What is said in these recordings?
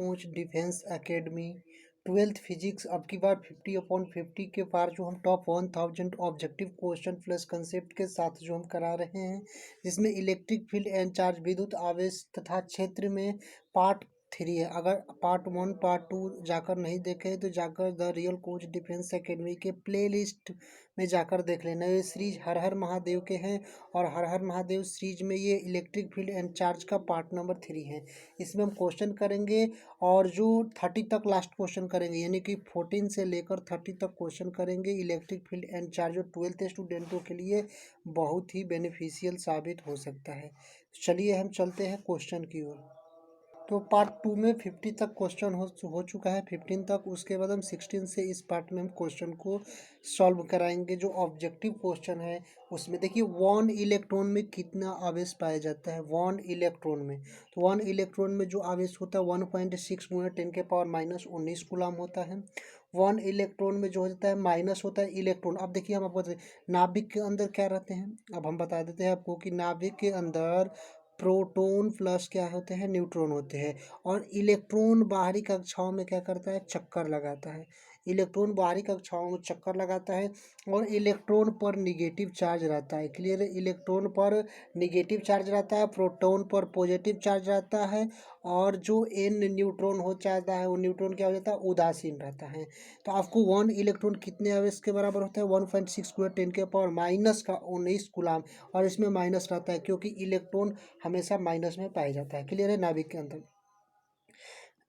Coach defence academy 12th physics अब की बार 50/50 के पार जो हम top 1000 objective question plus concept के साथ जो हम करा रहे हैं, जिसमें इलेक्ट्रिक फील्ड एंड चार्ज विद्युत आवेश तथा क्षेत्र में पार्ट 3 है। अगर पार्ट 1 पार्ट 2 जाकर नहीं देखे तो जाकर the real coach defence academy के प्ले लिस्ट में जाकर देख लेना। ये सीरीज हर हर महादेव के हैं और हर हर महादेव सीरीज में ये इलेक्ट्रिक फील्ड एंड चार्ज का पार्ट नंबर 3 है। इसमें हम क्वेश्चन करेंगे और जो 30 तक लास्ट क्वेश्चन करेंगे, यानी कि 14 से लेकर 30 तक क्वेश्चन करेंगे। इलेक्ट्रिक फील्ड एंड चार्ज जो 12th स्टूडेंटों के लिए बहुत ही बेनिफिशियल साबित हो सकता है। चलिए हम चलते हैं क्वेश्चन की ओर। तो पार्ट 2 में 50 तक क्वेश्चन हो चुका है, 15 तक। उसके बाद हम 16 से इस पार्ट में हम क्वेश्चन को सॉल्व कराएंगे। जो ऑब्जेक्टिव क्वेश्चन है उसमें देखिए 1 इलेक्ट्रॉन में कितना आवेश पाया जाता है। 1 इलेक्ट्रॉन में, तो 1 इलेक्ट्रॉन में जो आवेश होता है 1.6 × 10⁻⁻19 कूलम होता है। 1 इलेक्ट्रॉन में जो होता है माइनस होता है इलेक्ट्रॉन। अब देखिए हम आपको नाभिक के अंदर क्या रहते हैं, अब हम बता देते हैं आपको कि नाभिक के अंदर प्रोटॉन प्लस क्या होते हैं, न्यूट्रॉन होते हैं। और इलेक्ट्रॉन बाहरी कक्षाओं में क्या करता है, चक्कर लगाता है। इलेक्ट्रॉन बाहरी कक्षाओं में चक्कर लगाता है और इलेक्ट्रॉन पर निगेटिव चार्ज रहता है। क्लियर है, इलेक्ट्रॉन पर निगेटिव चार्ज रहता है, प्रोटॉन पर पॉजिटिव चार्ज रहता है। और जो एन न्यूट्रॉन हो जाता है वो न्यूट्रॉन क्या हो जाता है, उदासीन रहता है। तो आपको 1 इलेक्ट्रॉन कितने आवेश के बराबर होता है, 1.6 × 10⁻⁻19 कूलम। और इसमें माइनस रहता है क्योंकि इलेक्ट्रॉन हमेशा माइनस में पाया जाता है। क्लियर है, नाभिक के अंदर।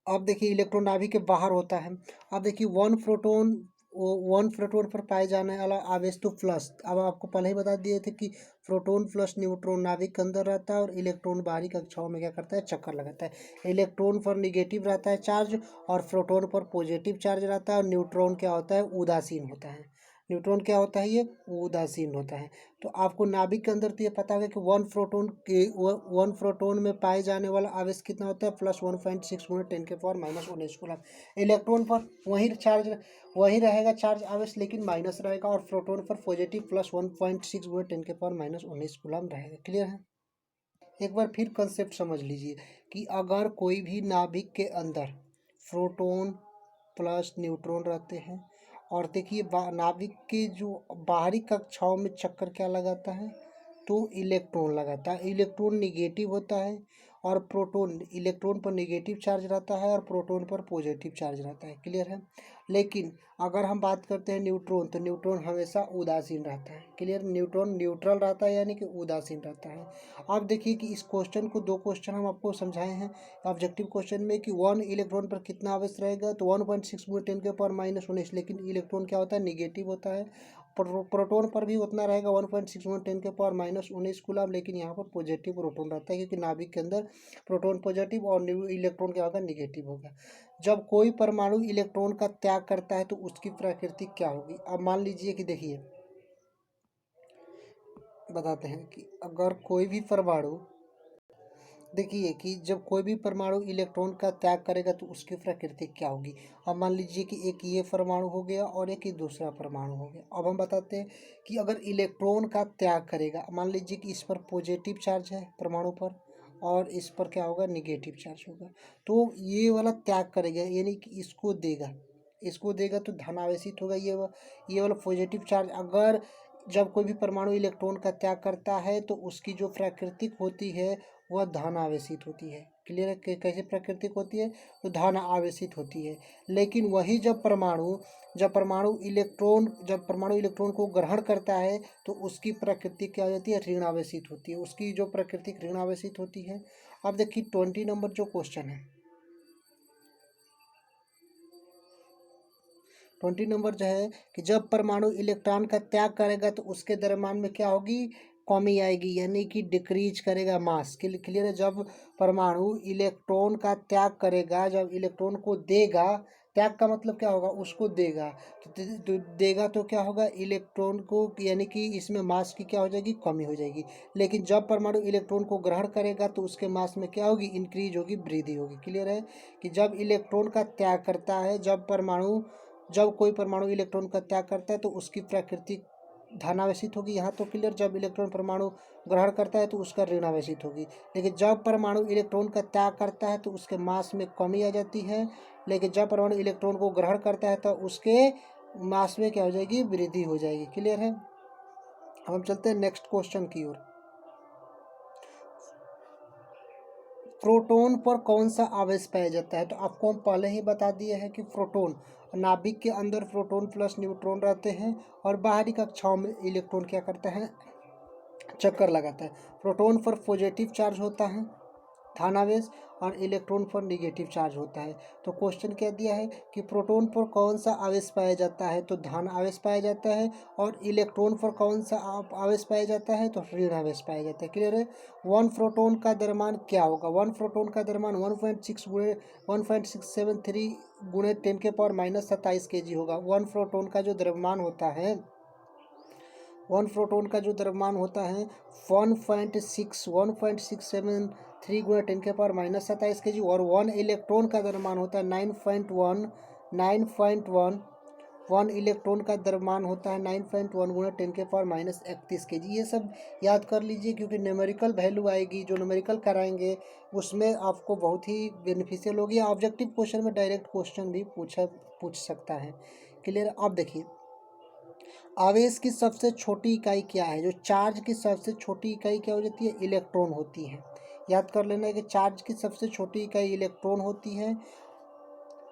अब देखिए इलेक्ट्रॉन नाभिक के बाहर होता है। अब देखिए 1 प्रोटॉन पर पाए जाने वाला आवेश तो प्लस। अब आपको पहले ही बता दिए थे कि प्रोटॉन प्लस न्यूट्रॉन नाभिक के अंदर रहता है और इलेक्ट्रॉन बाहरी कक्षाओं में क्या करता है, चक्कर लगाता है। इलेक्ट्रॉन पर निगेटिव रहता है चार्ज और प्रोटॉन पर पॉजिटिव चार्ज रहता है। और न्यूट्रॉन क्या होता है, उदासीन होता है। न्यूट्रॉन क्या होता है, ये उदासीन होता है। तो आपको नाभिक के अंदर तो ये पता होगा कि 1 प्रोटॉन में पाए जाने वाला आवेश कितना होता है, प्लस 1.6 × 10⁻⁻19 कूलम। इलेक्ट्रॉन पर वही रहेगा चार्ज आवेश, लेकिन माइनस रहेगा। और प्रोटॉन पर पॉजिटिव प्लस 1.6 × 10⁻⁻19 कूलम रहेगा। क्लियर है। एक बार फिर कंसेप्ट समझ लीजिए कि अगर कोई भी नाभिक के अंदर प्रोटॉन प्लस न्यूट्रॉन रहते हैं और देखिए नाभिक के जो बाहरी कक्षाओं में चक्कर क्या लगाता है, तो इलेक्ट्रॉन लगाता है। इलेक्ट्रॉन निगेटिव होता है और प्रोटॉन, इलेक्ट्रॉन पर निगेटिव चार्ज रहता है और प्रोटॉन पर पॉजिटिव चार्ज रहता है। क्लियर है। लेकिन अगर हम बात करते हैं न्यूट्रॉन, तो न्यूट्रॉन हमेशा उदासीन रहता है। क्लियर, न्यूट्रॉन न्यूट्रल रहता है यानी कि उदासीन रहता है। अब देखिए कि इस क्वेश्चन को 2 क्वेश्चन हम आपको समझाए हैं ऑब्जेक्टिव क्वेश्चन में कि 1 इलेक्ट्रॉन पर कितना आवेश रहेगा, तो 1.6 × 10⁻⁻19। लेकिन इलेक्ट्रॉन क्या होता है, निगेटिव होता है। प्रोटॉन पर भी उतना रहेगा 1.6 × 10⁻⁻19 कूलम, लेकिन यहाँ पर पॉजिटिव प्रोटॉन रहता है क्योंकि नाभिक के अंदर प्रोटॉन पॉजिटिव और इलेक्ट्रॉन क्या होगा, निगेटिव होगा। जब कोई परमाणु इलेक्ट्रॉन का त्याग करता है तो उसकी प्रकृति क्या होगी। अब मान लीजिए कि देखिए बताते हैं कि अगर कोई भी परमाणु, देखिए कि जब कोई भी परमाणु इलेक्ट्रॉन का त्याग करेगा तो उसकी प्रकृति क्या होगी। अब मान लीजिए कि एक ये परमाणु हो गया और एक ही दूसरा परमाणु हो गया। अब हम बताते हैं कि अगर इलेक्ट्रॉन का त्याग करेगा, मान लीजिए कि इस पर पॉजिटिव चार्ज है परमाणु पर और इस पर क्या होगा, निगेटिव चार्ज होगा। तो ये वाला त्याग करेगा यानी कि इसको देगा तो धनावेशित होगा। ये वाला पॉजिटिव चार्ज, अगर जब कोई भी परमाणु इलेक्ट्रॉन का त्याग करता है तो उसकी जो प्राकृतिक होती है वह धन आवेशित होती है। क्लियर है, कैसे प्राकृतिक होती है, तो धन आवेशित होती है। लेकिन वही जब परमाणु इलेक्ट्रॉन को ग्रहण करता है तो उसकी प्रकृति क्या हो जाती है, ऋण आवेशित होती है। उसकी जो प्राकृतिक ऋण आवेशित होती है। अब देखिए 20 नंबर जो क्वेश्चन है, 20 नंबर जो है कि जब परमाणु इलेक्ट्रॉन का त्याग करेगा तो उसके द्रव्यमान में क्या होगी, कमी आएगी, यानी कि डिक्रीज करेगा मास। क्लियर है। जब परमाणु इलेक्ट्रॉन का त्याग करेगा, जब इलेक्ट्रॉन को देगा, त्याग का मतलब क्या होगा, उसको देगा, तो देगा तो क्या होगा, इलेक्ट्रॉन को, यानी कि इसमें मास की क्या हो जाएगी, कमी हो जाएगी। लेकिन जब परमाणु इलेक्ट्रॉन को ग्रहण करेगा तो उसके मास में क्या होगी, इंक्रीज होगी, वृद्धि होगी। क्लियर है कि जब इलेक्ट्रॉन का त्याग करता है, जब कोई परमाणु इलेक्ट्रॉन का त्याग करता है तो उसकी प्रकृति धनावेशित होगी, यहाँ तो क्लियर। जब इलेक्ट्रॉन परमाणु ग्रहण करता है तो उसका ऋणावेशित होगी। लेकिन जब परमाणु इलेक्ट्रॉन का त्याग करता है तो उसके मास में कमी आ जाती है। लेकिन जब परमाणु इलेक्ट्रॉन को ग्रहण करता है तो उसके मास में क्या हो जाएगी, वृद्धि हो जाएगी। क्लियर है। अब हम चलते हैं नेक्स्ट क्वेश्चन की ओर। प्रोटॉन पर कौन सा आवेश पाया जाता है? तो आपको हम पहले ही बता दिए हैं कि प्रोटॉन, नाभिक के अंदर प्रोटॉन प्लस न्यूट्रॉन रहते हैं और बाहरी कक्षाओं में इलेक्ट्रॉन क्या करता है, चक्कर लगाता है। प्रोटॉन पर पॉजिटिव चार्ज होता है, धनावेश, और इलेक्ट्रॉन पर निगेटिव चार्ज होता है। तो क्वेश्चन क्या दिया है कि प्रोटॉन पर कौन सा आवेश पाया जाता है? तो धन आवेश पाया जाता है। और इलेक्ट्रॉन पर कौन सा आवेश पाया जाता है? तो ऋण आवेश पाया जाता है। क्लियर है। वन प्रोटॉन का द्रव्यमान क्या होगा? वन प्रोटॉन का द्रव्यमान 1.6 गुणे 1.673 गुणे 10⁻⁻27 kg होगा। वन प्रोटॉन का जो द्रव्यमान होता है, वन प्रोटॉन का जो द्रव्यमान होता है 1.673 गुणा 10⁻⁻27 kg। और वन इलेक्ट्रॉन का द्रव्यमान होता है 9.1 वन इलेक्ट्रॉन का द्रव्यमान होता है 9.1 गुणा 10⁻31 kg। ये सब याद कर लीजिए, क्योंकि न्यूमेरिकल वैल्यू आएगी, जो न्यूमेरिकल कराएंगे उसमें आपको बहुत ही बेनिफिशियल होगी। ऑब्जेक्टिव क्वेश्चन में डायरेक्ट क्वेश्चन भी पूछ सकता है। क्लियर। अब देखिए, आवेश की सबसे छोटी इकाई क्या है? जो चार्ज की सबसे छोटी इकाई क्या हो जाती है? इलेक्ट्रॉन होती है। याद कर लेना है कि चार्ज की सबसे छोटी इकाई इलेक्ट्रॉन होती है।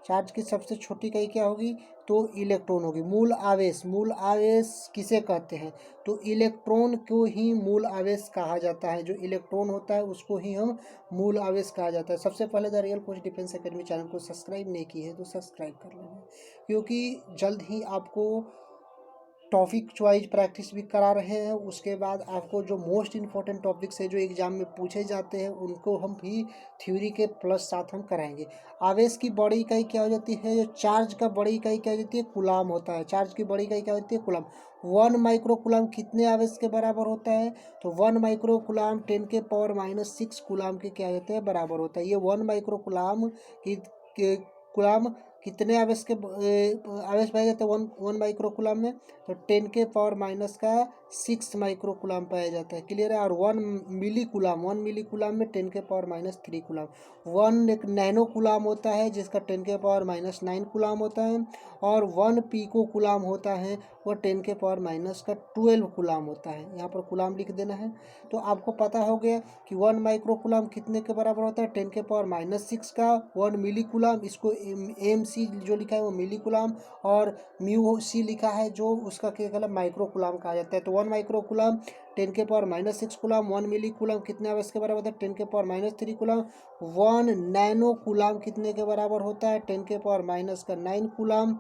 चार्ज की सबसे छोटी इकाई क्या होगी? तो इलेक्ट्रॉन होगी। मूल आवेश, मूल आवेश किसे कहते हैं? तो इलेक्ट्रॉन को ही मूल आवेश कहा जाता है। जो इलेक्ट्रॉन होता है उसको ही हम मूल आवेश कहा जाता है। सबसे पहले the real coach defence academy channel को सब्सक्राइब नहीं की है तो सब्सक्राइब कर लेना, क्योंकि जल्द ही आपको टॉपिक वाइज प्रैक्टिस भी करा रहे हैं। उसके बाद आपको जो मोस्ट इम्पॉर्टेंट टॉपिक्स है जो एग्जाम में पूछे जाते हैं उनको हम भी थ्योरी के प्लस साथ हम कराएंगे। आवेश की बड़ी इकाई क्या हो जाती है? जो चार्ज का बड़ी इकाई क्या हो जाती है? कूलाम होता है। चार्ज की बड़ी इकाई क्या होती है? कूलाम। 1 माइक्रो कितने आवेश के बराबर होता है? तो 1 माइक्रो 10⁻⁻6 कूलाम के क्या होते हैं? बराबर होता है। ये 1 माइक्रो की कूलाम कितने आवेश के आवेश पाए जाते हैं? वन माइक्रो कूलाम में? तो 10⁻⁻6 माइक्रो कूलाम पाया जाता है। क्लियर है। और 1 मिली कूलाम में 10⁻³ कूलाम। वन एक नैनो कूलाम होता है जिसका 10⁻⁹ कूलाम होता है। और 1 पिको कूलाम होता है, वो 10⁻⁻12 कूलाम होता है। यहाँ पर कूलाम लिख देना है। तो आपको पता हो गया कि 1 माइक्रो कूलाम कितने के बराबर होता है? 10⁻⁻6 का। 1 मिली कूलाम, इसको MC जो लिखा है वो मिली कूलाम, और म्यू सी लिखा है जो उसका क्या कहला, माइक्रो कूलाम कहा जाता है। तो 1 माइक्रो कूलाम 10⁻⁻6 कूलाम। 1 मिली कूलाम कितने आवेश के बराबर होता है? 10⁻³ कूलाम। 1 नैनो कूलाम कितने के बराबर होता है? 10⁻⁹ कूलाम।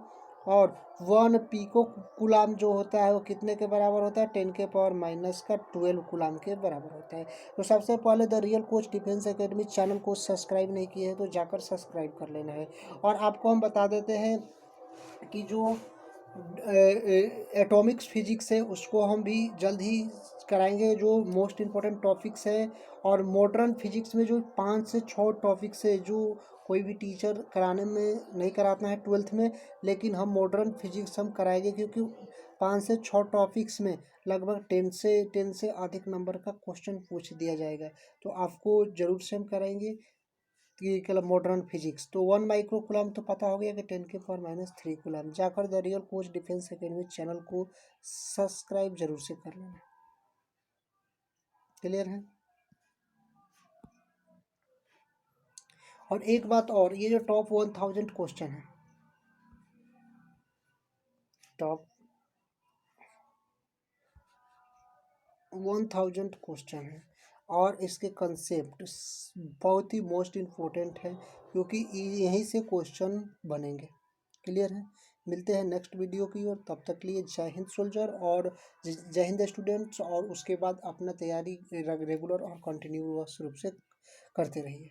और 1 पिको कूलाम जो होता है वो कितने के बराबर होता है? 10⁻⁻12 कूलाम के बराबर होता है। तो सबसे पहले the real coach defence academy channel को सब्सक्राइब नहीं किए हैं तो जाकर सब्सक्राइब कर लेना है। और आपको हम बता देते हैं कि जो एटॉमिक्स फिजिक्स है उसको हम भी जल्द ही कराएंगे, जो मोस्ट इम्पोर्टेंट टॉपिक्स है। और मॉडर्न फिजिक्स में जो 5 से 6 टॉपिक्स है जो कोई भी टीचर कराने में नहीं कराता है 12th में, लेकिन हम मॉडर्न फिजिक्स हम कराएंगे, क्योंकि 5 से 6 टॉपिक्स में लगभग 10 से अधिक नंबर का क्वेश्चन पूछ दिया जाएगा। तो आपको जरूर से हम कराएंगे ये क्या मॉडर्न फिजिक्स। तो 1 माइक्रो कूलाम तो पता हो गया कि 10⁻³ कूलाम। जाकर the real coach defence academy channel को सब्सक्राइब जरूर से कर लेना। क्लियर है। और एक बात और, ये जो टॉप 1000 क्वेश्चन है, टॉप 1000 क्वेश्चन है, और इसके कंसेप्ट बहुत ही मोस्ट इम्पोर्टेंट है, क्योंकि यहीं से क्वेश्चन बनेंगे। क्लियर है। मिलते हैं नेक्स्ट वीडियो की ओर, तब तक के लिए जय हिंद सोल्जर और जय हिंद स्टूडेंट्स। और उसके बाद अपना तैयारी रेगुलर और कंटिन्यूअस रूप से करते रहिए।